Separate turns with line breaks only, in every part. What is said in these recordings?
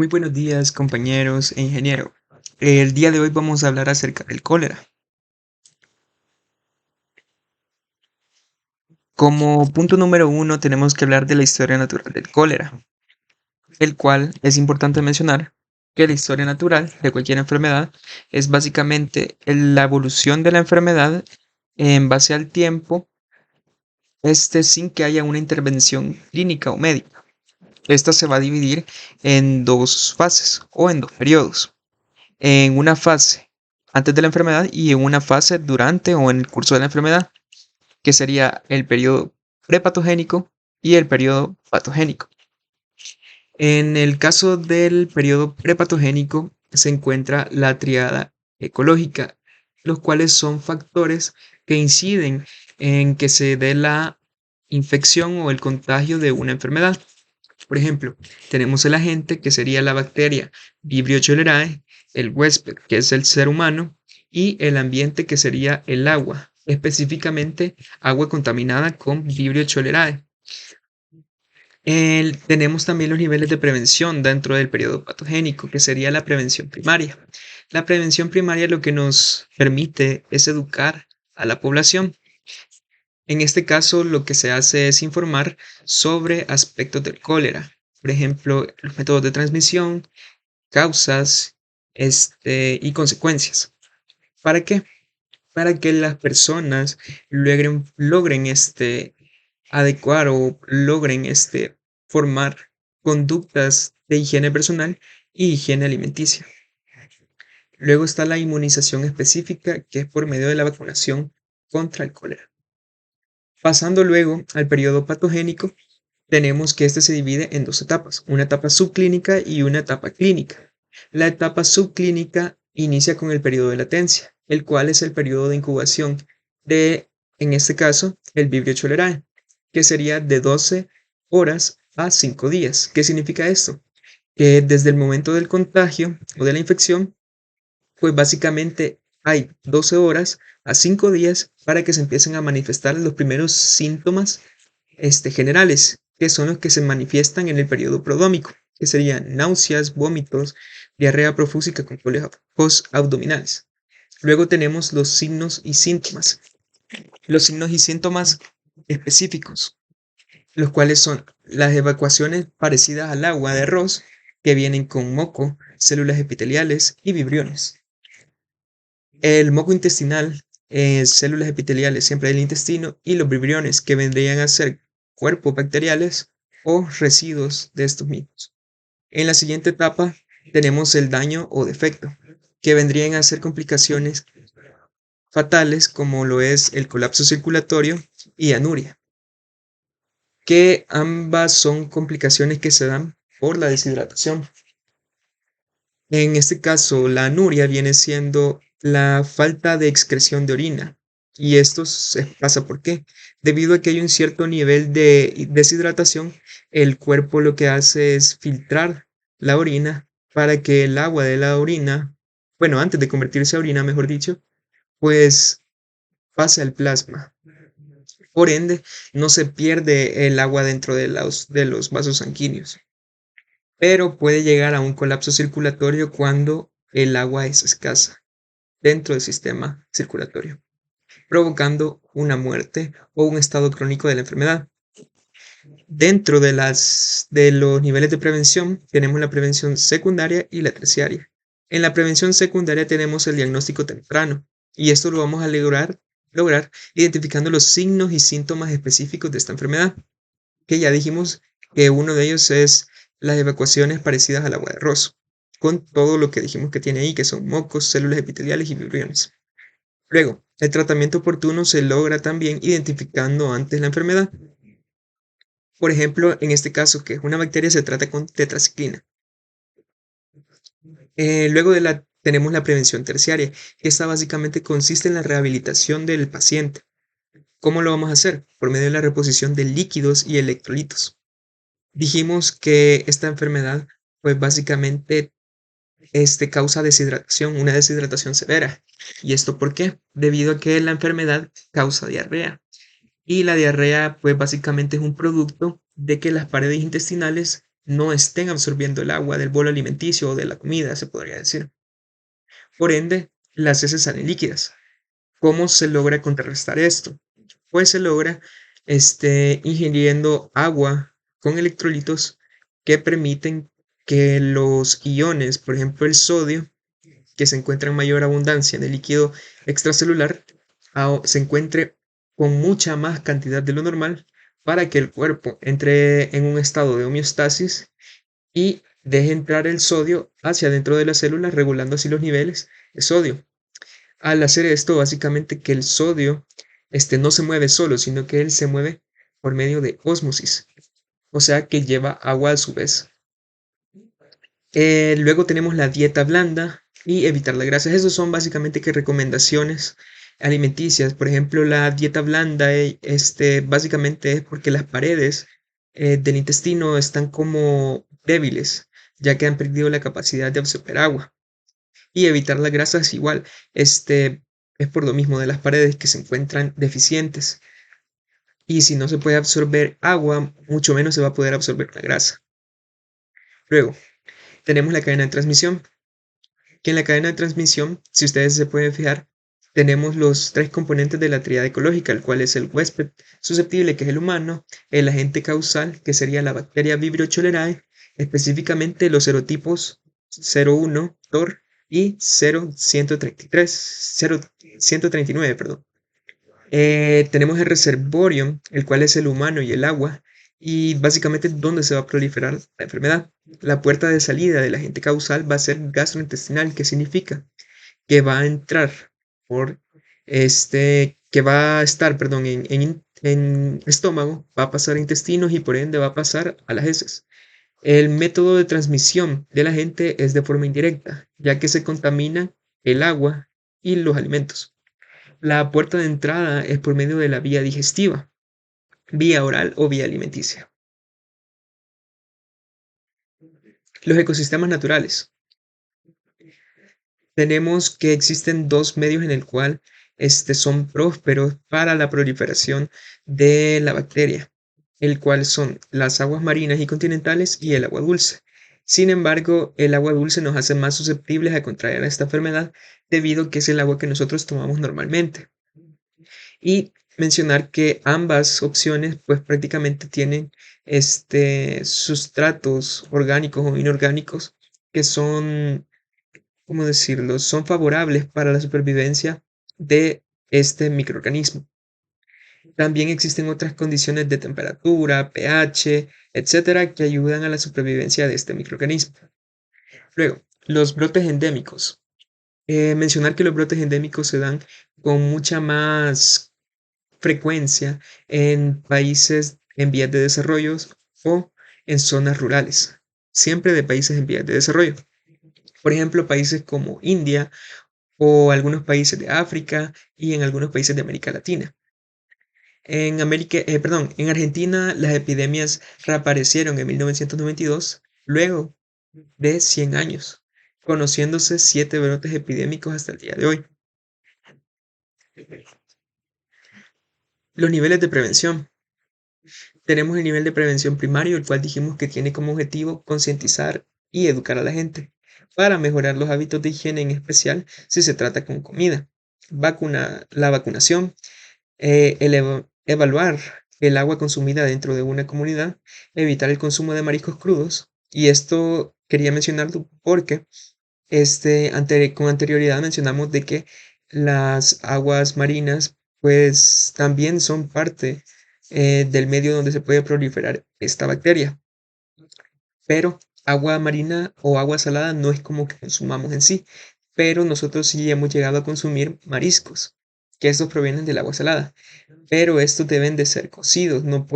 Muy buenos días, compañeros e ingeniero. El día de hoy vamos a hablar acerca del cólera. Como punto número uno, tenemos que hablar de la historia natural del cólera, el cual es importante mencionar que la historia natural de cualquier enfermedad es básicamente la evolución de la enfermedad en base al tiempo, sin que haya una intervención clínica o médica. Esta se va a dividir en dos fases o en dos periodos. En una fase antes de la enfermedad y en una fase durante o en el curso de la enfermedad, que sería el periodo prepatogénico y el periodo patogénico. En el caso del periodo prepatogénico se encuentra la triada ecológica, los cuales son factores que inciden en que se dé la infección o el contagio de una enfermedad. Por ejemplo, tenemos el agente que sería la bacteria Vibrio cholerae, el huésped que es el ser humano y el ambiente que sería el agua, específicamente agua contaminada con Vibrio cholerae. Tenemos también los niveles de prevención dentro del periodo patogénico, que sería la prevención primaria. La prevención primaria lo que nos permite es educar a la población. En este caso, lo que se hace es informar sobre aspectos del cólera, por ejemplo, los métodos de transmisión, causas, y consecuencias. ¿Para qué? Para que las personas logren adecuar o logren formar conductas de higiene personal y higiene alimenticia. Luego está la inmunización específica, que es por medio de la vacunación contra el cólera. Pasando luego al periodo patogénico, tenemos que este se divide en dos etapas, una etapa subclínica y una etapa clínica. La etapa subclínica inicia con el periodo de latencia, el cual es el periodo de incubación de, en este caso, el Vibrio cholerae, que sería de 12 horas a 5 días. ¿Qué significa esto? Que desde el momento del contagio o de la infección, pues básicamente hay 12 horas a 5 días para que se empiecen a manifestar los primeros síntomas generales, que son los que se manifiestan en el periodo prodómico, que serían náuseas, vómitos, diarrea profúsica con cólicos abdominales. Luego tenemos los signos y síntomas. Los signos y síntomas específicos, los cuales son las evacuaciones parecidas al agua de arroz, que vienen con moco, células epiteliales y vibriones. El moco intestinal, células epiteliales siempre del intestino, y los vibriones, que vendrían a ser cuerpos bacteriales o residuos de estos mismos. En la siguiente etapa tenemos el daño o defecto, que vendrían a ser complicaciones fatales como lo es el colapso circulatorio y anuria, que ambas son complicaciones que se dan por la deshidratación. En este caso, la anuria viene siendo la falta de excreción de orina. Y esto se pasa ¿por qué? Debido a que hay un cierto nivel de deshidratación, el cuerpo lo que hace es filtrar la orina para que el agua de la orina, bueno, antes de convertirse a orina, mejor dicho, pues pase al plasma. Por ende, no se pierde el agua dentro de los vasos sanguíneos, pero puede llegar a un colapso circulatorio cuando el agua es escasa dentro del sistema circulatorio, provocando una muerte o un estado crónico de la enfermedad. Dentro de los niveles de prevención tenemos la prevención secundaria y la terciaria. En la prevención secundaria tenemos el diagnóstico temprano, y esto lo vamos a lograr identificando los signos y síntomas específicos de esta enfermedad, que ya dijimos que uno de ellos es las evacuaciones parecidas al agua de arroz, con todo lo que dijimos que tiene ahí, que son mocos, células epiteliales y vibriones. Luego, el tratamiento oportuno se logra también identificando antes la enfermedad. Por ejemplo, en este caso, que es una bacteria, se trata con tetraciclina. Tenemos la prevención terciaria, que esta básicamente consiste en la rehabilitación del paciente. ¿Cómo lo vamos a hacer? Por medio de la reposición de líquidos y electrolitos. Dijimos que esta enfermedad, pues básicamente, causa deshidratación, una deshidratación severa. ¿Y esto por qué? Debido a que la enfermedad causa diarrea. Y la diarrea, pues básicamente es un producto de que las paredes intestinales no estén absorbiendo el agua del bolo alimenticio o de la comida, se podría decir. Por ende, las heces salen líquidas. ¿Cómo se logra contrarrestar esto? Pues se logra ingiriendo agua con electrolitos que permiten que los iones, por ejemplo el sodio, que se encuentra en mayor abundancia en el líquido extracelular, se encuentre con mucha más cantidad de lo normal para que el cuerpo entre en un estado de homeostasis y deje entrar el sodio hacia dentro de las células, regulando así los niveles de sodio. Al hacer esto, básicamente que el sodio no se mueve solo, sino que él se mueve por medio de ósmosis, o sea que lleva agua a su vez. Luego tenemos la dieta blanda y evitar las grasas. Esos son básicamente que recomendaciones alimenticias. Por ejemplo, la dieta blanda básicamente es porque las paredes del intestino están como débiles, ya que han perdido la capacidad de absorber agua. Y evitar las grasas igual. Es por lo mismo de las paredes que se encuentran deficientes. Y si no se puede absorber agua, mucho menos se va a poder absorber la grasa. Luego, tenemos la cadena de transmisión, que en la cadena de transmisión, si ustedes se pueden fijar, tenemos los tres componentes de la tríada ecológica, el cual es el huésped susceptible, que es el humano, el agente causal, que sería la bacteria Vibrio cholerae, específicamente los serotipos 01, TOR, y 0139, perdón. Tenemos el reservorio, el cual es el humano y el agua, y básicamente donde se va a proliferar la enfermedad. La puerta de salida del agente causal va a ser gastrointestinal, que significa que va a entrar por que va a estar, perdón, en estómago, va a pasar a intestinos y por ende va a pasar a las heces. El método de transmisión del agente es de forma indirecta, ya que se contamina el agua y los alimentos. La puerta de entrada es por medio de la vía digestiva, vía oral o vía alimenticia. Los ecosistemas naturales. Tenemos que existen dos medios en el cual son prósperos para la proliferación de la bacteria, el cual son las aguas marinas y continentales y el agua dulce. Sin embargo, el agua dulce nos hace más susceptibles a contraer esta enfermedad debido a que es el agua que nosotros tomamos normalmente. Y mencionar que ambas opciones pues prácticamente tienen sustratos orgánicos o inorgánicos que son, ¿cómo decirlo?, son favorables para la supervivencia de este microorganismo. También existen otras condiciones de temperatura, pH, etcétera, que ayudan a la supervivencia de este microorganismo. Luego, los brotes endémicos. Mencionar que los brotes endémicos se dan con mucha más frecuencia en países en vías de desarrollo o en zonas rurales, siempre de países en vías de desarrollo. Por ejemplo, países como India o algunos países de África y en algunos países de América Latina. En Argentina las epidemias reaparecieron en 1992, luego de 100 años, conociéndose 7 brotes epidémicos hasta el día de hoy. Los niveles de prevención. Tenemos el nivel de prevención primario, el cual dijimos que tiene como objetivo concientizar y educar a la gente para mejorar los hábitos de higiene, en especial si se trata con comida. La vacunación, evaluar el agua consumida dentro de una comunidad, evitar el consumo de mariscos crudos. Y esto quería mencionarlo porque con anterioridad mencionamos de que las aguas marinas pues también son parte del medio donde se puede proliferar esta bacteria. Pero agua marina o agua salada no es como que consumamos en sí, pero nosotros sí hemos llegado a consumir mariscos, que estos provienen del agua salada, pero estos deben de ser cocidos, no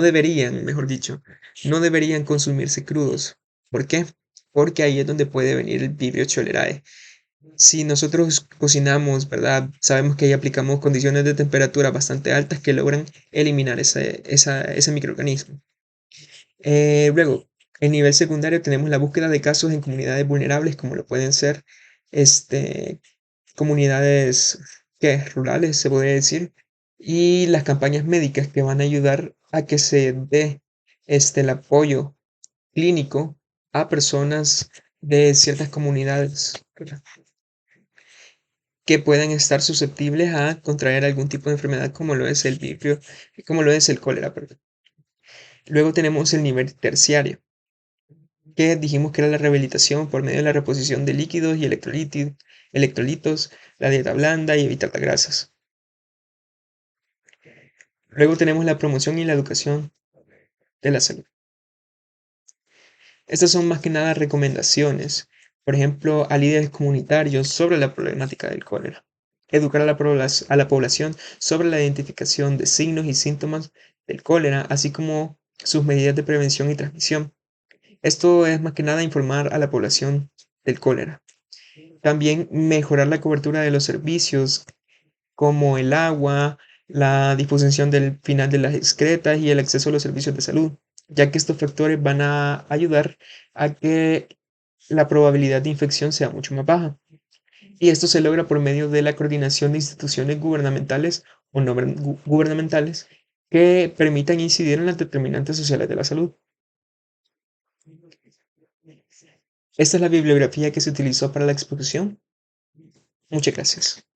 deberían, mejor dicho, no deberían consumirse crudos. ¿Por qué? Porque ahí es donde puede venir el Vibrio cholerae. Si nosotros cocinamos, ¿verdad? Sabemos que ahí aplicamos condiciones de temperatura bastante altas que logran eliminar ese microorganismo. Luego, en nivel secundario tenemos la búsqueda de casos en comunidades vulnerables, como lo pueden ser comunidades rurales, se podría decir, y las campañas médicas que van a ayudar a que se dé el apoyo clínico a personas de ciertas comunidades, ¿verdad?, que puedan estar susceptibles a contraer algún tipo de enfermedad como lo es el vibrio, como lo es el cólera, perdón. Luego tenemos el nivel terciario, que dijimos que era la rehabilitación por medio de la reposición de líquidos y electrolitos, la dieta blanda y evitar las grasas. Luego tenemos la promoción y la educación de la salud. Estas son más que nada recomendaciones, por ejemplo, a líderes comunitarios sobre la problemática del cólera. Educar a a la población sobre la identificación de signos y síntomas del cólera, así como sus medidas de prevención y transmisión. Esto es más que nada informar a la población del cólera. También mejorar la cobertura de los servicios como el agua, la disposición del final de las excretas y el acceso a los servicios de salud, ya que estos factores van a ayudar a que la probabilidad de infección sea mucho más baja. Y esto se logra por medio de la coordinación de instituciones gubernamentales o no gubernamentales que permitan incidir en las determinantes sociales de la salud. Esta es la bibliografía que se utilizó para la exposición. Muchas gracias.